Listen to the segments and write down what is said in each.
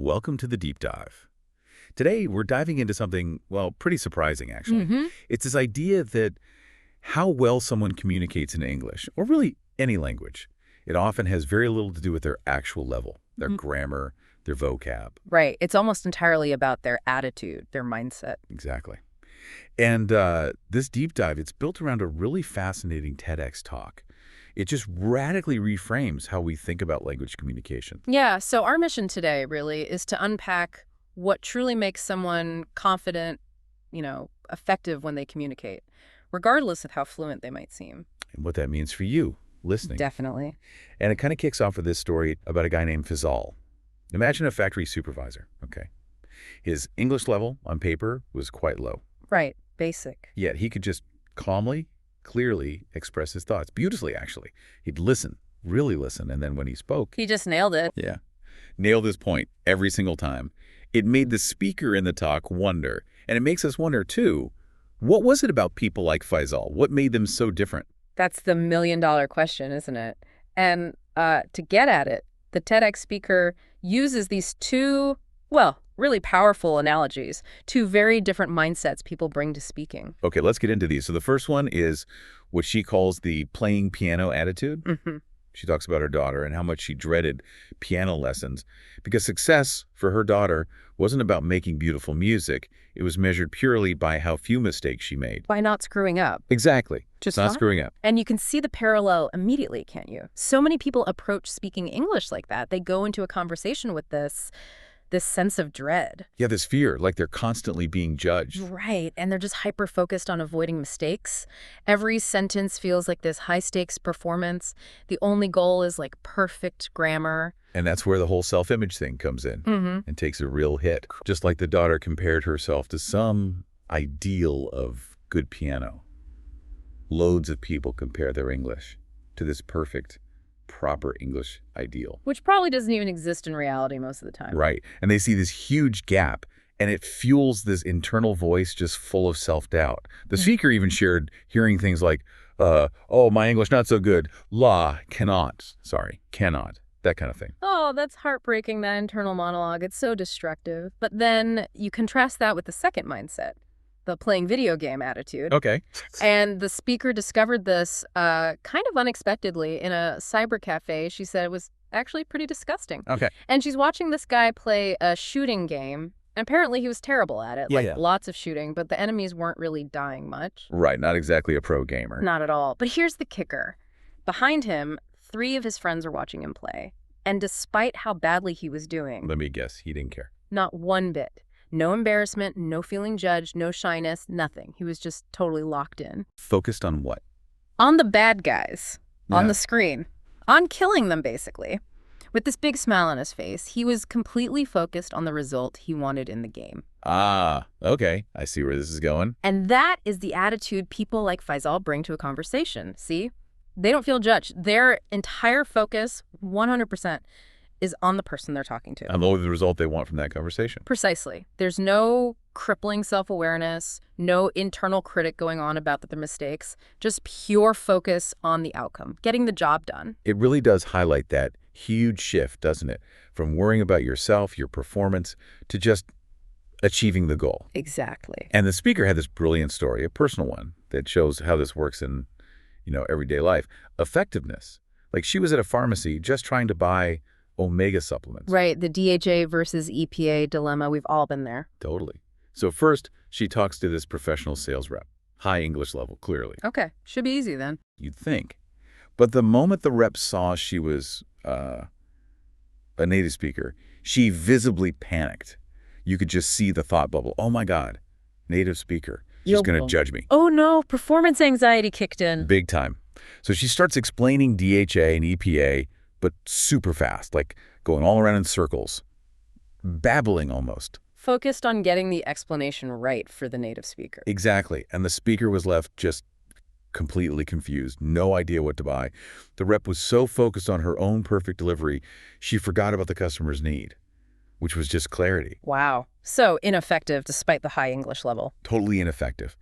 Welcome to the Deep Dive. Today, we're diving into something, well, pretty surprising, actually. It's this idea that how well someone communicates in English, or really any language, it often has very little to do with their actual level, their grammar, their vocab. Right. It's almost entirely about their attitude, their mindset. Exactly. And this deep dive, it's built around a really fascinating TEDx talk. It just radically reframes how we think about language communication. Yeah, so our mission today really is to unpack what truly makes someone confident, effective when they communicate, regardless of how fluent they might seem. And what that means for you, listening. Definitely. And it kind of kicks off with this story about a guy named Faisal. Imagine a factory supervisor, okay? His English level on paper was quite low. Right. Basic. Yet he could just calmly, clearly express his thoughts. Beautifully, actually. He'd listen, really listen, and then when he spoke... He just nailed it. Yeah. Nailed his point every single time. It made the speaker in the talk wonder. And it makes us wonder, too, what was it about people like Faisal? What made them so different? That's the million-dollar question, isn't it? And to get at it, the TEDx speaker uses these two, really powerful analogies, two very different mindsets people bring to speaking. Okay, let's get into these. So the first one is what she calls the playing piano attitude. She talks about her daughter and how much she dreaded piano lessons because success for her daughter wasn't about making beautiful music. It was measured purely by how few mistakes she made. By not screwing up. Exactly. Just not screwing up. And you can see the parallel immediately, can't you? So many people approach speaking English like that. They go into a conversation with this sense of dread. Yeah, this fear, like they're constantly being judged. Right, and they're just hyper-focused on avoiding mistakes. Every sentence feels like this high-stakes performance. The only goal is like perfect grammar. And that's where the whole self-image thing comes in and takes a real hit. Just like the daughter compared herself to some ideal of good piano. Loads of people compare their English to this perfect, proper English ideal. Which probably doesn't even exist in reality most of the time. Right. And they see this huge gap, and it fuels this internal voice just full of self-doubt. The speaker even shared hearing things like, oh, my English not so good, cannot, that kind of thing. Oh, that's heartbreaking, that internal monologue. It's so destructive. But then you contrast that with the second mindset, the playing video game attitude. Okay. And the speaker discovered this kind of unexpectedly in a cyber cafe. She said it was actually pretty disgusting. Okay. And she's watching this guy play a shooting game. And apparently he was terrible at it, lots of shooting, but the enemies weren't really dying much. Right, not exactly a pro gamer. Not at all. But here's the kicker. Behind him, 3 of his friends are watching him play. And despite how badly he was doing... Let me guess, he didn't care. Not one bit. No embarrassment, no feeling judged, no shyness, nothing. He was just totally locked in. Focused on what? On the bad guys. On the screen. On killing them, basically. With this big smile on his face, he was completely focused on the result he wanted in the game. Ah, okay. I see where this is going. And that is the attitude people like Faisal bring to a conversation, see? They don't feel judged. Their entire focus, 100%, is on the person they're talking to. And the result they want from that conversation. Precisely. There's no crippling self-awareness, no internal critic going on about the mistakes, just pure focus on the outcome, getting the job done. It really does highlight that huge shift, doesn't it? From worrying about yourself, your performance, to just achieving the goal. Exactly. And the speaker had this brilliant story, a personal one, that shows how this works in, everyday life. Effectiveness. Like she was at a pharmacy just trying to buy omega supplements. Right, the DHA versus EPA dilemma. We've all been there. Totally. So first, she talks to this professional sales rep. High English level, clearly. Okay, should be easy then. You'd think. But the moment the rep saw she was a native speaker, she visibly panicked. You could just see the thought bubble. Oh my God, native speaker. She's going to judge me. Oh no, performance anxiety kicked in. Big time. So she starts explaining DHA and EPA, but super fast, like going all around in circles, babbling almost. Focused on getting the explanation right for the native speaker. Exactly. And the speaker was left just completely confused, no idea what to buy. The rep was so focused on her own perfect delivery, she forgot about the customer's need, which was just clarity. Wow. So ineffective despite the high English level. Totally ineffective.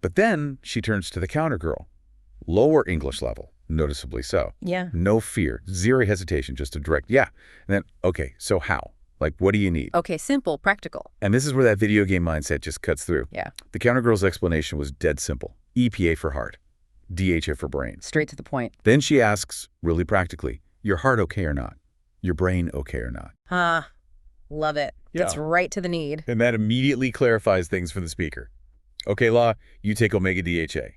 But then she turns to the counter girl. Lower English level, noticeably so. Yeah. No fear, zero hesitation, just a direct, yeah. And then, okay, so how? Like, what do you need? Okay, simple, practical. And this is where that video game mindset just cuts through. Yeah. The countergirl's explanation was dead simple. EPA for heart, DHA for brain. Straight to the point. Then she asks, really practically, your heart okay or not? Your brain okay or not? Love it. Yeah. Gets right to the need. And that immediately clarifies things for the speaker. Okay, La, you take omega DHA.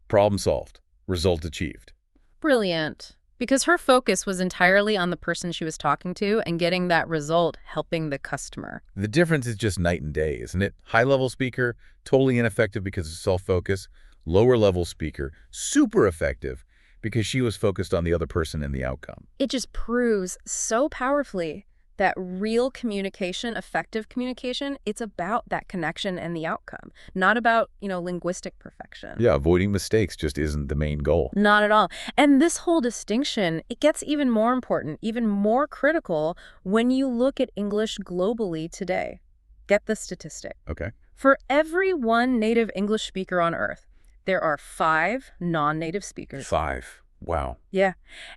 Problem solved. Result achieved. Brilliant. Because her focus was entirely on the person she was talking to and getting that result, helping the customer. The difference is just night and day, isn't it? High-level speaker, totally ineffective because of self-focus. Lower-level speaker, super effective because she was focused on the other person and the outcome. It just proves so powerfully that real communication, effective communication, it's about that connection and the outcome, not about, linguistic perfection. Yeah, avoiding mistakes just isn't the main goal. Not at all. And this whole distinction, it gets even more important, even more critical when you look at English globally today. Get the statistic. Okay. For every one native English speaker on Earth, there are 5 non-native speakers. 5. Wow. Yeah.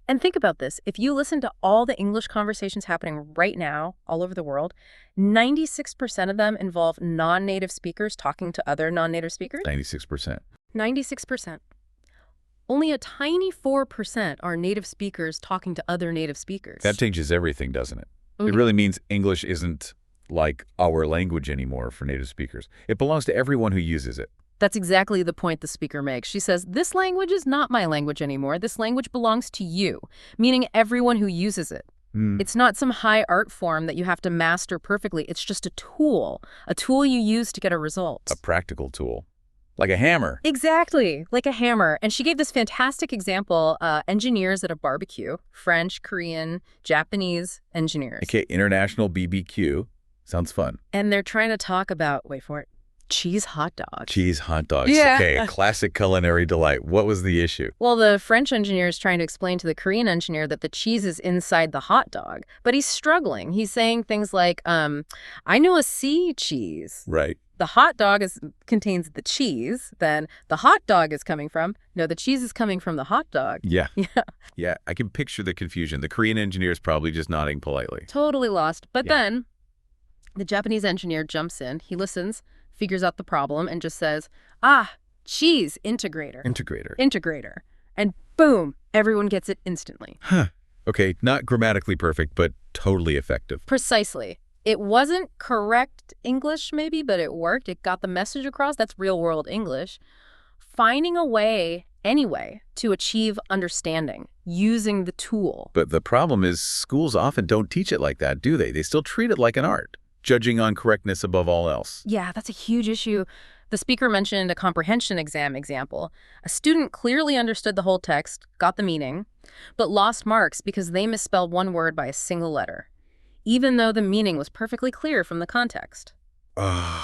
And think about this. If you listen to all the English conversations happening right now all over the world, 96% of them involve non-native speakers talking to other non-native speakers. 96%. 96%. Only a tiny 4% are native speakers talking to other native speakers. That changes everything, doesn't it? Mm-hmm. It really means English isn't like our language anymore for native speakers. It belongs to everyone who uses it. That's exactly the point the speaker makes. She says, this language is not my language anymore. This language belongs to you, meaning everyone who uses it. It's not some high art form that you have to master perfectly. It's just a tool you use to get a result. A practical tool. Like a hammer. Exactly, like a hammer. And she gave this fantastic example, engineers at a barbecue, French, Korean, Japanese engineers. Okay, international BBQ. Sounds fun. And they're trying to talk about, wait for it, cheese hot dogs. Cheese hot dogs. Yeah. Okay, a classic culinary delight. What was the issue? Well, the French engineer is trying to explain to the Korean engineer that the cheese is inside the hot dog, but he's struggling. He's saying things like, I know a sea cheese. Right. The hot dog contains the cheese, then the hot dog is coming from, no, the cheese is coming from the hot dog. Yeah. Yeah. Yeah, I can picture the confusion. The Korean engineer is probably just nodding politely. Totally lost. But Yeah. then the Japanese engineer jumps in, he listens, figures out the problem, and just says, cheese integrator. Integrator. And boom, everyone gets it instantly. Huh. Okay, not grammatically perfect, but totally effective. Precisely. It wasn't correct English, maybe, but it worked. It got the message across. That's real-world English. Finding a way, anyway, to achieve understanding, using the tool. But the problem is schools often don't teach it like that, do they? They still treat it like an art, judging on correctness above all else. Yeah, that's a huge issue. The speaker mentioned a comprehension exam example. A student clearly understood the whole text, got the meaning, but lost marks because they misspelled one word by a single letter, even though the meaning was perfectly clear from the context. That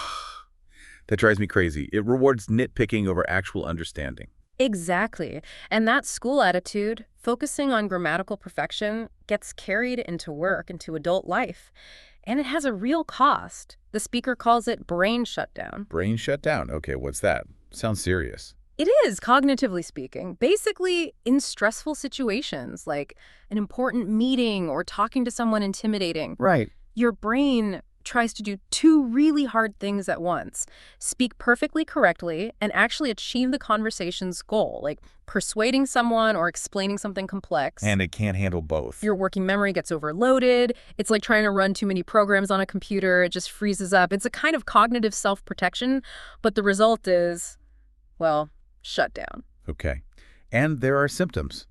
drives me crazy. It rewards nitpicking over actual understanding. Exactly. And that school attitude, focusing on grammatical perfection, gets carried into work, into adult life. And it has a real cost. The speaker calls it brain shutdown. Brain shut down. Okay, what's that? Sounds serious. It is, cognitively speaking. Basically, in stressful situations, like an important meeting or talking to someone intimidating, Right. your brain tries to do 2 really hard things at once. Speak perfectly correctly and actually achieve the conversation's goal, like persuading someone or explaining something complex. And it can't handle both. Your working memory gets overloaded. It's like trying to run too many programs on a computer. It just freezes up. It's a kind of cognitive self-protection, but the result is, well, shut down. Okay. And there are symptoms,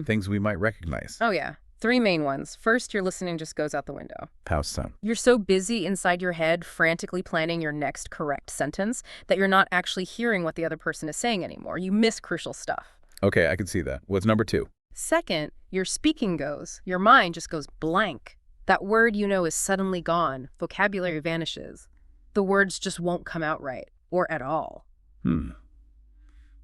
things we might recognize. Oh, yeah. 3 main ones. First, your listening just goes out the window. How so? You're so busy inside your head frantically planning your next correct sentence that you're not actually hearing what the other person is saying anymore. You miss crucial stuff. Okay, I can see that. What's number 2? Second, your speaking goes. Your mind just goes blank. That word you know is suddenly gone. Vocabulary vanishes. The words just won't come out right, or at all.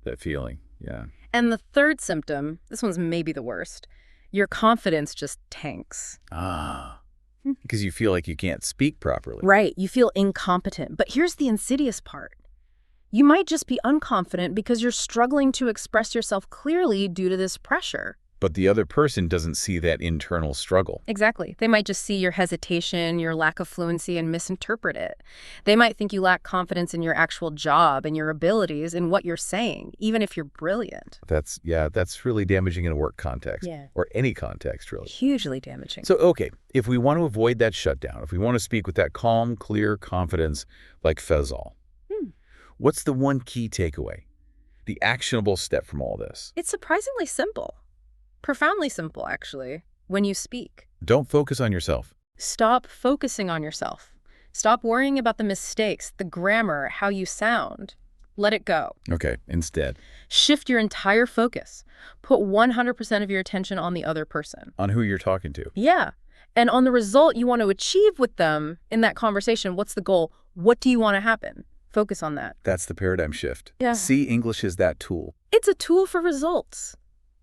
That feeling, yeah. And the third symptom, this one's maybe the worst, your confidence just tanks. Because you feel like you can't speak properly. Right, you feel incompetent. But here's the insidious part. You might just be unconfident because you're struggling to express yourself clearly due to this pressure. But the other person doesn't see that internal struggle. Exactly. They might just see your hesitation, your lack of fluency, and misinterpret it. They might think you lack confidence in your actual job and your abilities and what you're saying, even if you're brilliant. That's really damaging in a work context. Yeah. Or any context, really. Hugely damaging. So, okay, if we want to avoid that shutdown, if we want to speak with that calm, clear confidence like Faisal, what's the one key takeaway? The actionable step from all this? It's surprisingly simple. Profoundly simple, actually, when you speak. Don't focus on yourself. Stop focusing on yourself. Stop worrying about the mistakes, the grammar, how you sound. Let it go. Okay, instead. Shift your entire focus. Put 100% of your attention on the other person. On who you're talking to. Yeah. And on the result you want to achieve with them in that conversation. What's the goal? What do you want to happen? Focus on that. That's the paradigm shift. Yeah. See English as that tool. It's a tool for results.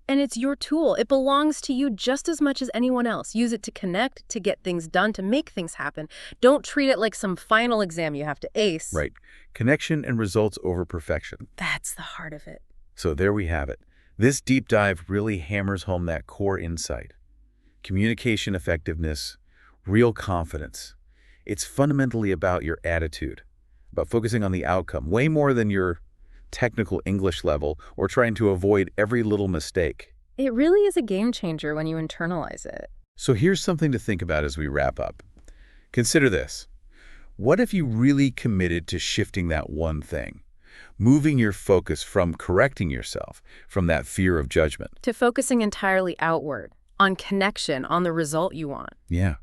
And it's your tool. It belongs to you just as much as anyone else. Use it to connect, to get things done, to make things happen. Don't treat it like some final exam you have to ace. Right. Connection and results over perfection. That's the heart of it. So there we have it. This deep dive really hammers home that core insight. Communication effectiveness, real confidence. It's fundamentally about your attitude, about focusing on the outcome, way more than your technical English level or trying to avoid every little mistake. It really is a game changer when you internalize it. So here's something to think about as we wrap up. Consider this. What if you really committed to shifting that one thing? Moving your focus from correcting yourself, from that fear of judgment. To focusing entirely outward, on connection, on the result you want. Yeah.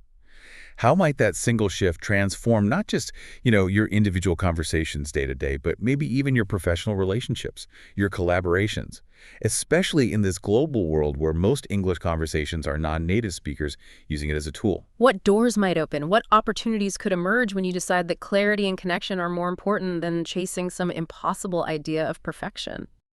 How might that single shift transform not just, your individual conversations day to day, but maybe even your professional relationships, your collaborations, especially in this global world where most English conversations are non-native speakers using it as a tool? What doors might open? What opportunities could emerge when you decide that clarity and connection are more important than chasing some impossible idea of perfection?